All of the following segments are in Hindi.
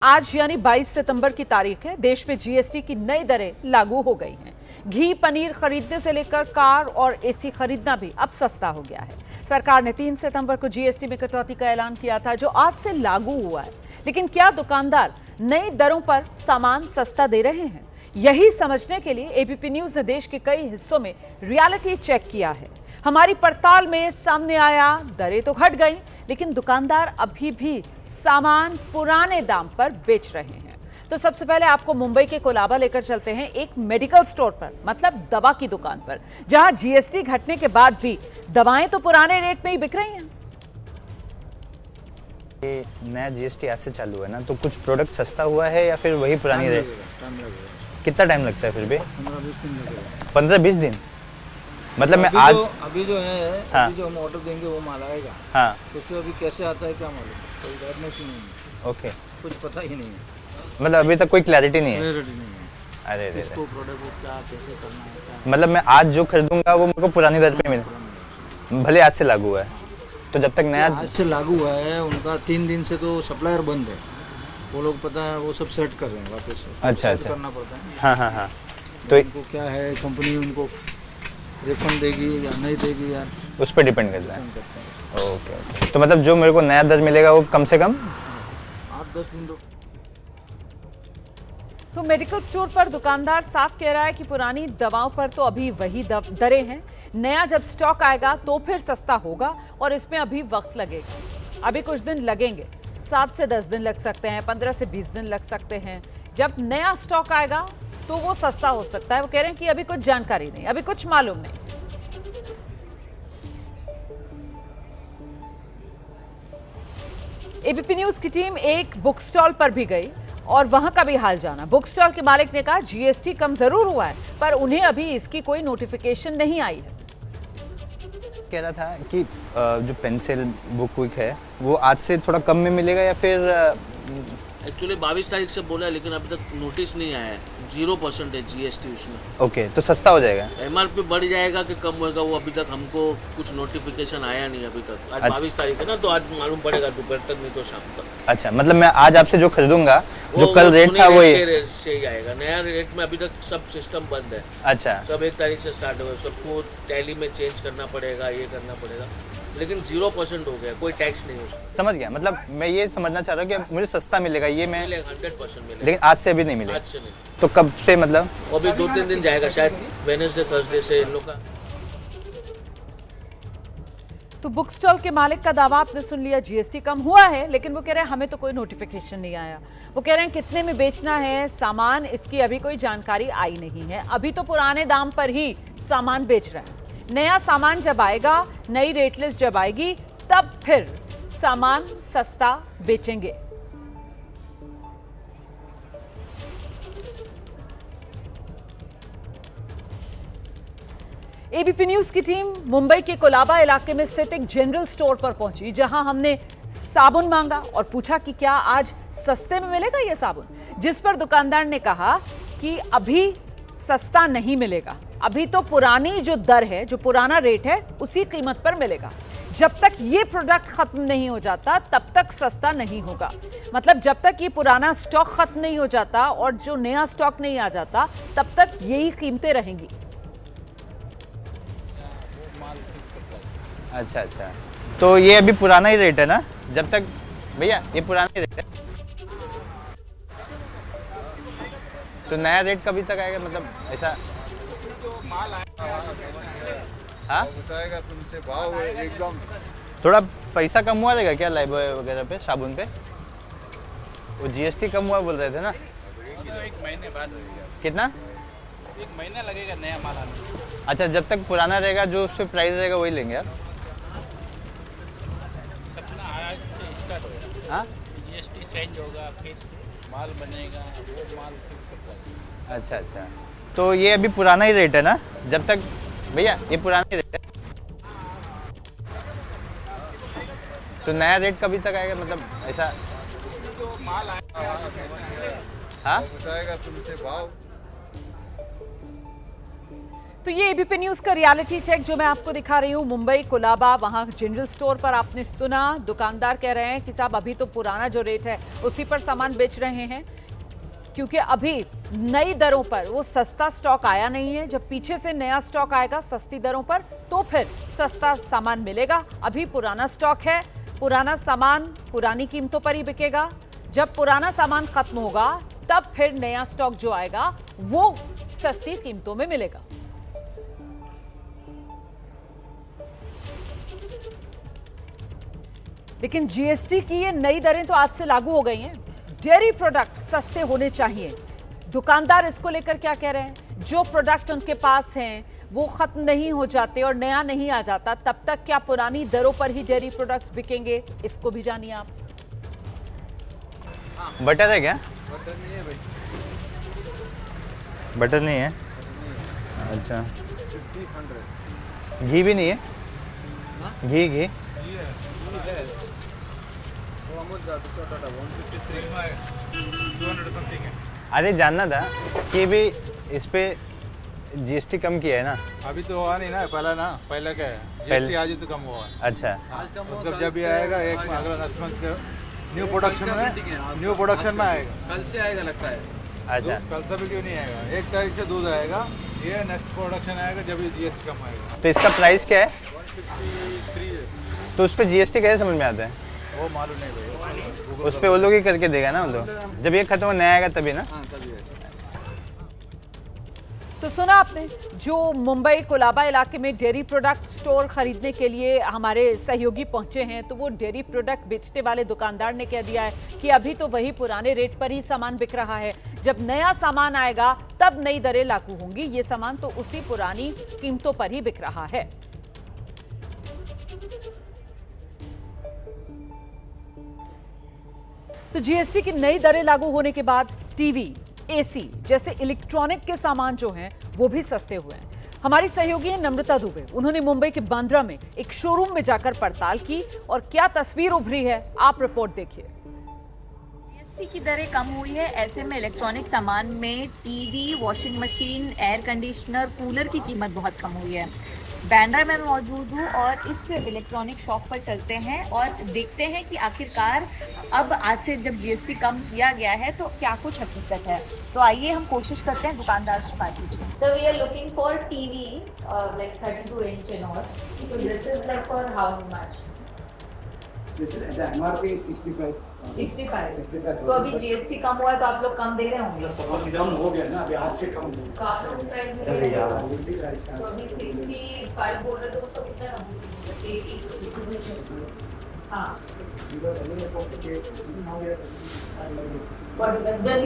आज यानी 22 सितंबर की तारीख है। देश में जीएसटी की नई दरें लागू हो गई हैं। घी पनीर खरीदने से लेकर कार और एसी खरीदना भी अब सस्ता हो गया है। सरकार ने 3 सितंबर को जीएसटी में कटौती का ऐलान किया था, जो आज से लागू हुआ है। लेकिन क्या दुकानदार नई दरों पर सामान सस्ता दे रहे हैं? यही समझने के लिए एबीपी न्यूज ने देश के कई हिस्सों में रियलिटी चेक किया है। हमारी पड़ताल में सामने आया, दरें तो घट गई, लेकिन दुकानदार अभी भी सामान पुराने दाम पर बेच रहे हैं। तो सबसे पहले आपको मुंबई के कोलाबा लेकर चलते हैं, एक मेडिकल स्टोर पर, मतलब दवा की दुकान पर, जहां जीएसटी घटने के बाद भी दवाएं तो पुराने रेट में ही बिक रही हैं। ये नया जीएसटी आज से चालू है ना, तो कुछ प्रोडक्ट सस्ता हुआ है या फिर वही पुरानी रेट? कितना टाइम लगता है फिर भी? 15-20 दिन। मतलब मैं आज अभी जो है हाँ। अभी जो हम ऑर्डर देंगे वो माल आएगा। हाँ उसके अभी कैसे आता है क्या मालूम, कोई गाइडनेस ही नहीं है, ओके, कुछ पता ही नहीं है, मतलब अभी तक कोई क्लैरिटी नहीं है। क्लियरिटी नहीं है अरे रे इसको प्रोडक्ट को क्या कैसे करना है क्या। मतलब मैं आज जो खरीदूंगा वो मेरे को पुरानी दर पे मिले, भले आज से लागू हुआ है। तो जब तक नया आज से लागू हुआ है, उनका 3 दिन से तो सप्लायर बंद है, वो लोग पता है वो सब सेट कर रहे हैं वापस। अच्छा सेट करना पड़ता है। हाँ हाँ हाँ, तो उनको क्या है, कंपनी उनको रिफंड देगी या नहीं देगी यार, उस पर डिपेंड करता है। डिपेंड करता है। ओके ओके, तो मतलब जो मेरे को नया दर मिलेगा वो कम से कम 8-10 दिन तो मेडिकल स्टोर पर दुकानदार साफ कह रहा है कि पुरानी दवाओं पर तो अभी वही दरें हैं। नया जब स्टॉक आएगा तो फिर सस्ता होगा, और इसमें अभी वक्त लगेगा। अभी कुछ दिन लगेंगे, 7 से 10 दिन लग सकते हैं, 15 से 20 दिन लग सकते हैं। जब नया स्टॉक आएगा तो वो सस्ता हो सकता है। वो कह रहे हैं कि अभी कुछ जानकारी नहीं, अभी कुछ मालूम नहीं। एबीपी न्यूज की टीम एक बुक स्टॉल पर भी गई और वहां का भी हाल जाना। बुक स्टॉल के मालिक ने कहा जीएसटी कम जरूर हुआ है, पर उन्हें अभी इसकी कोई नोटिफिकेशन नहीं आई है। कह रहा था कि जो पेंसिल बुक विक है वो आज से थोड़ा कम में मिलेगा या फिर एक्चुअली 22 तारीख से बोला है, लेकिन अभी तक नोटिस नहीं आया है। 0% है जीएसटी उसमें। ओके, तो सस्ता हो जाएगा। एमआरपी बढ़ जाएगा कि कम होगा, वो अभी तक हमको कुछ नोटिफिकेशन आया नहीं अभी तक। आज 22 तारीख है ना, तो आज मालूम पड़ेगा दोपहर तक, नहीं तो शाम तक। अच्छा, मतलब मैं आज आपसे जो खरीदूंगा, जो वो कल रेट था वही रेट से ही आएगा। नया रेट में अभी तक सब सिस्टम बंद है। अच्छा, सब 1 तारीख से स्टार्ट होगा, सबको टैली में चेंज करना पड़ेगा, ये करना पड़ेगा। लेकिन 0% हो गया, कोई टैक्स नहीं होगा। समझ गया। मतलब मैं ये समझना चाह रहा हूँ कि मुझे सस्ता मिलेगा, ये मैं 100% मिलेगा, लेकिन आज से अभी नहीं मिलेगा। आज से नहीं। तो कब से? मतलब अभी 2-3 दिन जाएगा, शायद वेडनेसडे थर्सडे से इन लोग का। तो बुक स्टॉल के मालिक का दावा आपने सुन लिया, जीएसटी कम हुआ है, लेकिन वो कह रहे हैं हमें तो कोई नोटिफिकेशन नहीं आया। वो कह रहे हैं कितने में बेचना है सामान, इसकी अभी कोई जानकारी आई नहीं है। अभी तो पुराने दाम पर ही सामान बेच रहे हैं। नया सामान जब आएगा, नई रेट लिस्ट जब आएगी, तब फिर सामान सस्ता बेचेंगे। एबीपी न्यूज की टीम मुंबई के कोलाबा इलाके में स्थित एक जनरल स्टोर पर पहुंची, जहां हमने साबुन मांगा और पूछा कि क्या आज सस्ते में मिलेगा यह साबुन, जिस पर दुकानदार ने कहा कि अभी सस्ता नहीं मिलेगा, अभी तो पुरानी जो दर है, जो पुराना रेट है, उसी कीमत पर मिलेगा। जब तक ये प्रोडक्ट खत्म नहीं हो जाता तब तक सस्ता नहीं होगा। मतलब जब तक ये पुराना स्टॉक खत्म नहीं हो जाता और जो नया स्टॉक नहीं आ जाता, तब तक यही कीमतें रहेंगी। अच्छा अच्छा, तो ये अभी पुराना ही रेट है ना? जब तक भैया ये पुराना ही रेट है, तो नया रेट कभी तक आएगा? मतलब ऐसा हाँ, बताएगा तुमसे भाव एकदम। थोड़ा पैसा कम हुआ रहेगा क्या लाइफ बॉय वगैरह पे, साबुन पे? वो जीएसटी कम हुआ बोल रहे थे ना? 1 महीने बाद लगेगा। कितना? 1 महीना लगेगा नया माल आने में। अच्छा, जब तक पुराना रहेगा जो उस पर प्राइस रहेगा वही लेंगे आप? सपना आज से स्टार्ट होगा। हाँ, जीएसटी चेंज होगा, फिर माल बनेगा, वो माल फिर सप्लाई। अच्छा अच्छा, तो ये अभी पुराना ही रेट है ना? जब तक भैया ये पुराना ही रेट है, तो नया रेट कभी तक आएगा? मतलब ऐसा जो माल आएगा हाँ, बताएगा तुमसे भाव। तो ये एबीपी न्यूज का रियलिटी चेक जो मैं आपको दिखा रही हूँ, मुंबई कोलाबा, वहां जनरल स्टोर पर आपने सुना दुकानदार कह रहे हैं कि साहब अभी तो पुराना जो रेट है उसी पर सामान बेच रहे हैं, क्योंकि अभी नई दरों पर वो सस्ता स्टॉक आया नहीं है। जब पीछे से नया स्टॉक आएगा सस्ती दरों पर तो फिर सस्ता सामान मिलेगा। अभी पुराना स्टॉक है, पुराना सामान पुरानी कीमतों पर ही बिकेगा। जब पुराना सामान खत्म होगा तब फिर नया स्टॉक जो आएगा वो सस्ती कीमतों में मिलेगा। लेकिन जीएसटी की ये नई दरें तो आज से लागू हो गई हैं। डेयरी प्रोडक्ट सस्ते होने चाहिए। दुकानदार इसको लेकर क्या कह रहे हैं? जो प्रोडक्ट उनके पास हैं वो खत्म नहीं हो जाते और नया नहीं आ जाता, तब तक क्या पुरानी दरों पर ही डेयरी प्रोडक्ट्स बिकेंगे? इसको भी जानिए आप। बटर है क्या? बटर नहीं है भाई, बटर नहीं है। अच्छा, 50-100 घी भी नहीं है? घी घी वो अमूल का दूसरा टाटा 153 200 समथिंग है। अरे जानना था कि भी इस पे जीएसटी कम किया है ना? अभी तो हुआ नहीं ना, पहला क्या है जीएसटी आज ही तो कम हुआ है। अच्छा, आज का मतलब जब भी आएगा एक अगला नेक्स्ट मंथ न्यू प्रोडक्शन में आएगा। कल से आएगा लगता है। अच्छा। कल से भी क्यों नहीं आएगा, 1 तारीख से दूध आएगा, ये नेक्स्ट प्रोडक्शन आएगा जब ये जीएसटी कम आएगा। तो इसका प्राइस क्या है? 153 है। तो उस पर जीएसटी कैसे समझ में आता है? वो मालूम नहीं भाई, उस पर वो लोग ही करके देगा ना वो लोग। जब ये खत्म हो नया आएगा तभी ना? हाँ तभी है। तो सुना आपने, जो मुंबई कोलाबा इलाके में डेयरी प्रोडक्ट स्टोर खरीदने के लिए हमारे सहयोगी पहुंचे हैं, तो वो डेयरी प्रोडक्ट बेचने वाले दुकानदार ने कह दिया है कि अभी तो वही पुराने रेट पर ही सामान बिक रहा है। जब नया सामान आएगा तब नई दरें लागू होंगी। ये सामान तो उसी पुरानी कीमतों पर ही बिक रहा है। तो जीएसटी की नई दरें लागू होने के बाद टीवी, एसी जैसे इलेक्ट्रॉनिक के सामान जो हैं वो भी सस्ते हुए हैं। हमारी सहयोगी है नम्रता दुबे, उन्होंने मुंबई के बांद्रा में एक शोरूम में जाकर पड़ताल की और क्या तस्वीर उभरी है आप रिपोर्ट देखिए। जीएसटी की दरें कम हुई है, ऐसे में इलेक्ट्रॉनिक सामान में TV, washing machine, air conditioner, cooler की कीमत बहुत कम हुई है। बांद्रा में मौजूद हूँ और इस इलेक्ट्रॉनिक शॉप पर चलते हैं और देखते हैं कि आखिरकार अब आज से जब जीएसटी कम किया गया है तो क्या कुछ हकीकत है। तो आइए हम कोशिश करते हैं दुकानदार से बात की। So we are looking for TV like 32 inch and all. So this is like for how much? This is the MRP is 65. 65. तो अभी जीएसटी कम हुआ है तो आप लोग कम दे रहे होंगे। तो कम हो गया ना, अभी आज से कम हो गया। तो आप लोग उस प्राइस में दे रहे हो। उसी प्राइस का। तो अभी 65 बोल रहे तो उसको कितना कम? 80। हाँ। जैसे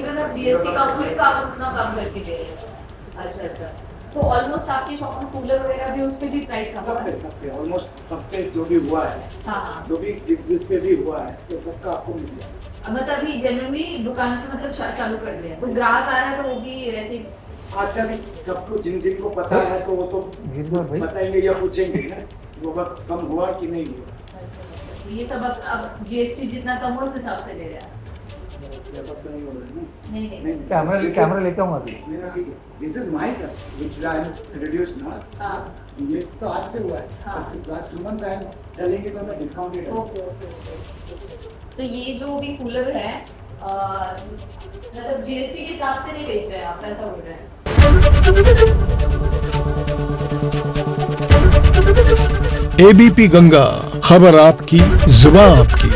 कि आप जीएसटी कम हुई तो आप उतना कम करके दे रहे हैं। अच्छा। तो ऑलमोस्ट आपकी शॉप में कूलर वगैरह भी उस पे भी प्राइस कम है? सब पे ऑलमोस्ट सब पे जो भी हुआ है, हाँ। जो भी जिस पे भी हुआ है तो सबका आपको मिल जाएगा। मतलब अभी जनरली दुकान पे मतलब चालू कर दिया, तो ग्राहक आ रहा है तो वो भी ऐसे आज से अभी सबको जिनको पता है तो वो तो बताएंगे या पूछेंगे ना वो वक्त कम हुआ कि नहीं हुआ। ये सब अब जीएसटी जितना कम हो उस हिसाब से ले रहे हैं। नहीं। कैमरा लेके आऊँ अभी। This is my which I am reduced ना। हाँ। ये तो आज से हुआ है। हाँ। Last 2 months I am selling it on a discounted. Okay. तो ये जो भी कूलर है मतलब जीएसटी के हिसाब से नहीं बेच रहे हैं आप, ऐसा बोल रहे हैं? एबीपी गंगा, खबर आपकी, जुबान आपकी।